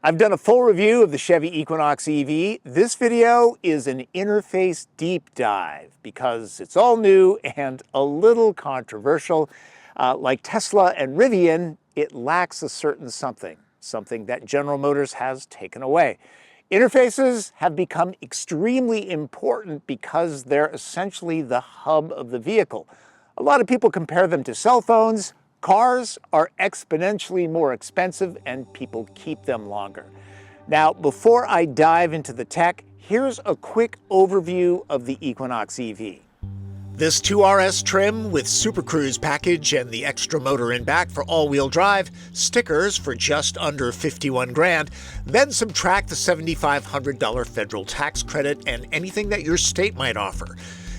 I've done a full review of the Chevy Equinox EV. This video is an interface deep dive because it's all new and a little controversial. Like Tesla and Rivian, it lacks a certain something that General Motors has taken away. Interfaces have become extremely important because they're essentially the hub of the vehicle. A lot of people compare them to cell phones. Cars are exponentially more expensive and people keep them longer. Now, before I dive into the tech, here's a quick overview of the Equinox EV. This 2RS trim with Super Cruise package and the extra motor in back for all-wheel drive, stickers for just under 51 grand, then subtract the $7,500 federal tax credit and anything that your state might offer.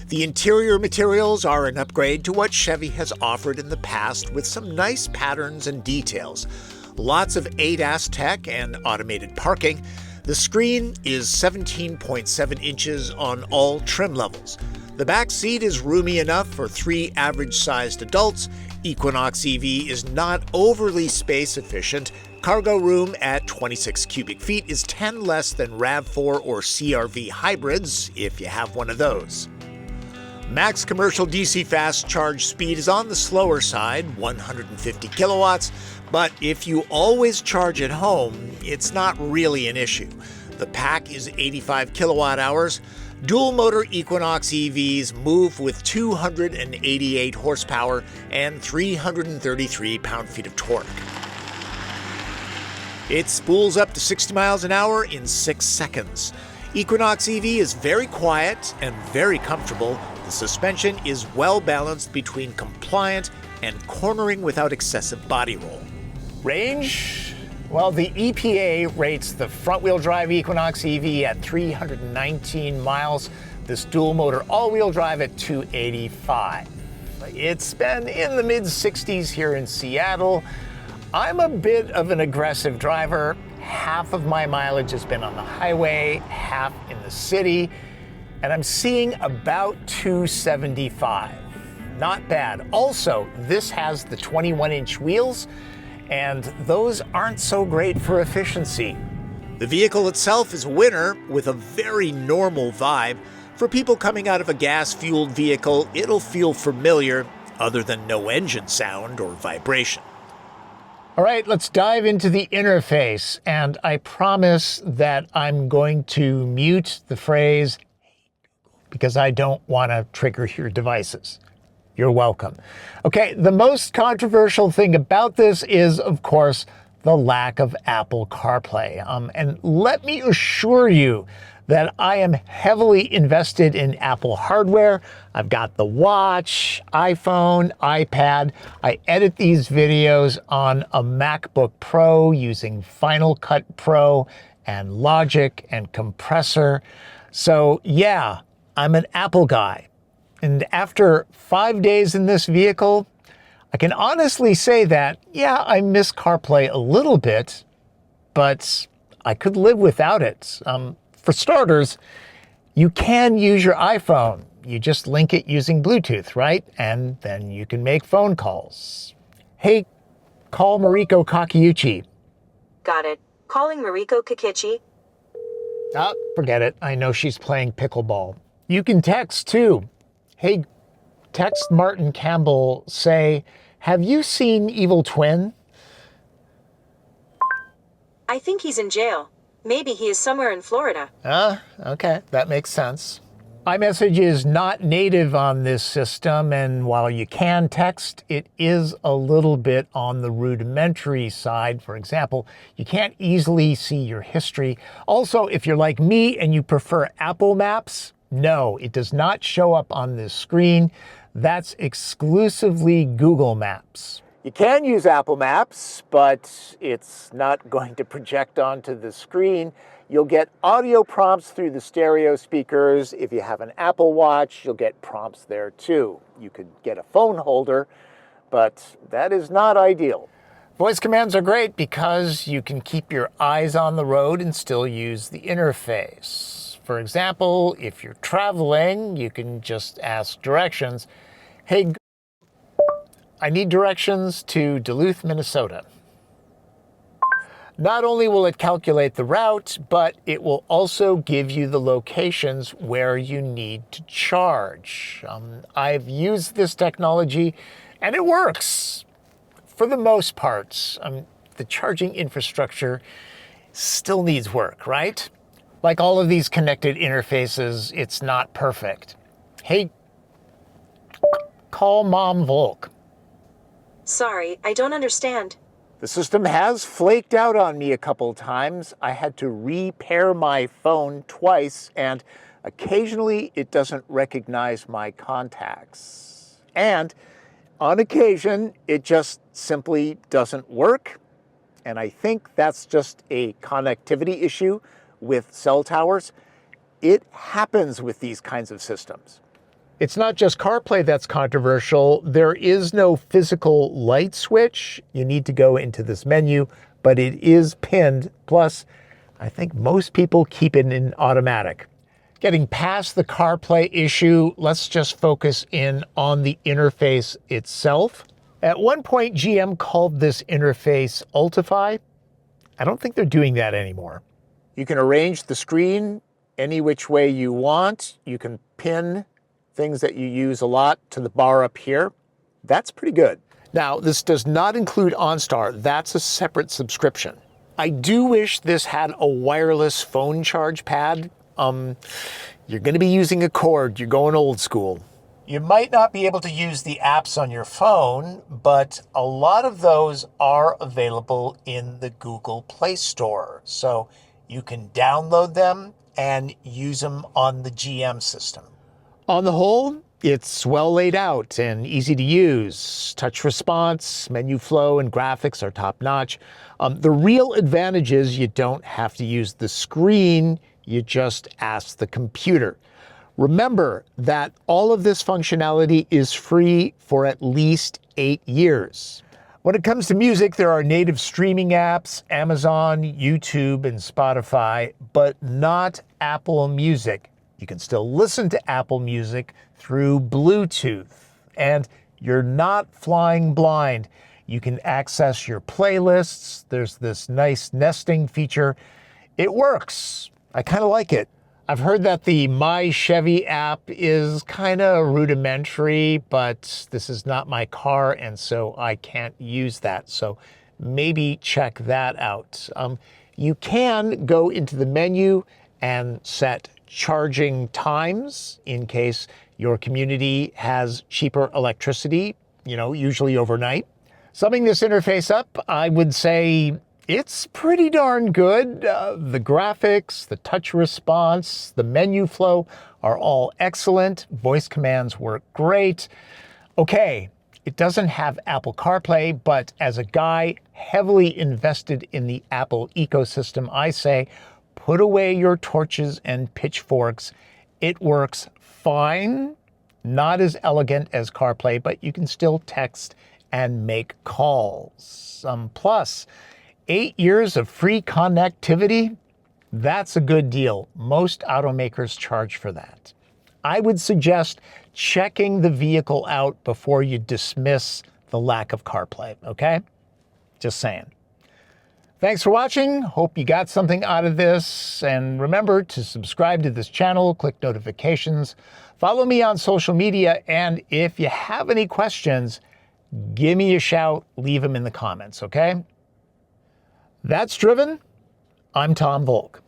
The interior materials are an upgrade to what Chevy has offered in the past with some nice patterns and details. Lots of ADAS tech and automated parking. The screen is 17.7 inches on all trim levels. The back seat is roomy enough for 3 average-sized adults. Equinox EV is not overly space efficient. Cargo room at 26 cubic feet is 10 less than RAV4 or CR-V hybrids, if you have one of those. Max commercial DC fast charge speed is on the slower side, 150 kilowatts, but if you always charge at home, it's not really an issue. The pack is 85 kilowatt hours. Dual motor Equinox EVs move with 288 horsepower and 333 pound-feet of torque. It spools up to 60 miles an hour in 6 seconds. Equinox EV is very quiet and very comfortable. The suspension is well balanced between compliant and cornering without excessive body roll. Range? Well, the EPA rates the front-wheel drive Equinox EV at 319 miles, this dual-motor all-wheel drive at 285. It's been in the mid-60s here in Seattle. I'm a bit of an aggressive driver. Half of my mileage has been on the highway, half in the city, and I'm seeing about 275. Not bad. Also, this has the 21-inch wheels, and those aren't so great for efficiency. The vehicle itself is a winner with a very normal vibe. For people coming out of a gas-fueled vehicle, it'll feel familiar, other than no engine sound or vibration. All right, let's dive into the interface, and I promise that I'm going to mute the phrase because I don't want to trigger your devices. You're welcome. Okay, the most controversial thing about this is, of course, the lack of Apple CarPlay. And let me assure you that I am heavily invested in Apple hardware. I've got the watch, iPhone, iPad. I edit these videos on a MacBook Pro using Final Cut Pro and Logic and Compressor. So yeah, I'm an Apple guy. And after 5 days in this vehicle, I can honestly say that, yeah, I miss CarPlay a little bit, but I could live without it. For starters, you can use your iPhone. You just link it using Bluetooth, right? And then you can make phone calls. Hey, call Mariko Kakiuchi. Got it. Calling Mariko Kakiuchi. Ah, forget it. I know she's playing pickleball. You can text too. Hey, text Martin Campbell, say, have you seen Evil Twin? I think he's in jail. Maybe he is somewhere in Florida. Okay, that makes sense. iMessage is not native on this system, and while you can text, it is a little bit on the rudimentary side. For example, you can't easily see your history. Also, if you're like me and you prefer Apple Maps, no, it does not show up on this screen. That's exclusively Google Maps. You can use Apple Maps, but it's not going to project onto the screen. You'll get audio prompts through the stereo speakers. If you have an Apple Watch, you'll get prompts there too. You could get a phone holder, but that is not ideal. Voice commands are great because you can keep your eyes on the road and still use the interface. For example, if you're traveling, you can just ask directions. Hey, I need directions to Duluth, Minnesota. Not only will it calculate the route, but it will also give you the locations where you need to charge. I've used this technology and it works for the most part. The charging infrastructure still needs work, right? Like all of these connected interfaces, it's not perfect. Hey, call Mom Volk. Sorry, I don't understand. The system has flaked out on me a couple times. I had to repair my phone twice, and occasionally it doesn't recognize my contacts. And on occasion, it just simply doesn't work. And I think that's just a connectivity issue with cell towers. It happens with these kinds of systems. It's not just CarPlay that's controversial. There is no physical light switch. You need to go into this menu, but it is pinned. Plus, I think most people keep it in automatic. Getting past the CarPlay issue, let's just focus in on the interface itself. At one point, GM called this interface Ultify. I don't think they're doing that anymore. You can arrange the screen any which way you want. You can pin things that you use a lot to the bar up here. That's pretty good. Now, this does not include OnStar. That's a separate subscription. I do wish this had a wireless phone charge pad. You're going to be using a cord. You're going old school. You might not be able to use the apps on your phone, but a lot of those are available in the Google Play Store. So you can download them and use them on the GM system. On the whole, it's well laid out and easy to use. Touch response, menu flow, and graphics are top-notch. The real advantage is you don't have to use the screen, you just ask the computer. Remember that all of this functionality is free for at least 8 years. When it comes to music, there are native streaming apps, Amazon, YouTube, and Spotify, but not Apple Music. You can still listen to Apple Music through Bluetooth, and you're not flying blind. You can access your playlists. There's this nice nesting feature. It works. I kind of like it. I've heard that the My Chevy app is kind of rudimentary, but this is not my car, and so I can't use that. So maybe check that out. You can go into the menu and set charging times in case your community has cheaper electricity, usually overnight. Summing this interface up, I would say it's pretty darn good. The graphics, the touch response, the menu flow are all excellent. Voice commands work great. Okay, it doesn't have Apple CarPlay, but as a guy heavily invested in the Apple ecosystem, I say, put away your torches and pitchforks. It works fine. Not as elegant as CarPlay, but you can still text and make calls. Plus, 8 years of free connectivity, that's a good deal. Most automakers charge for that. I would suggest checking the vehicle out before you dismiss the lack of CarPlay, okay? Just saying. Thanks for watching. Hope you got something out of this. And remember to subscribe to this channel, click notifications, follow me on social media, and if you have any questions, give me a shout, leave them in the comments, okay? That's Driven. I'm Tom Volk.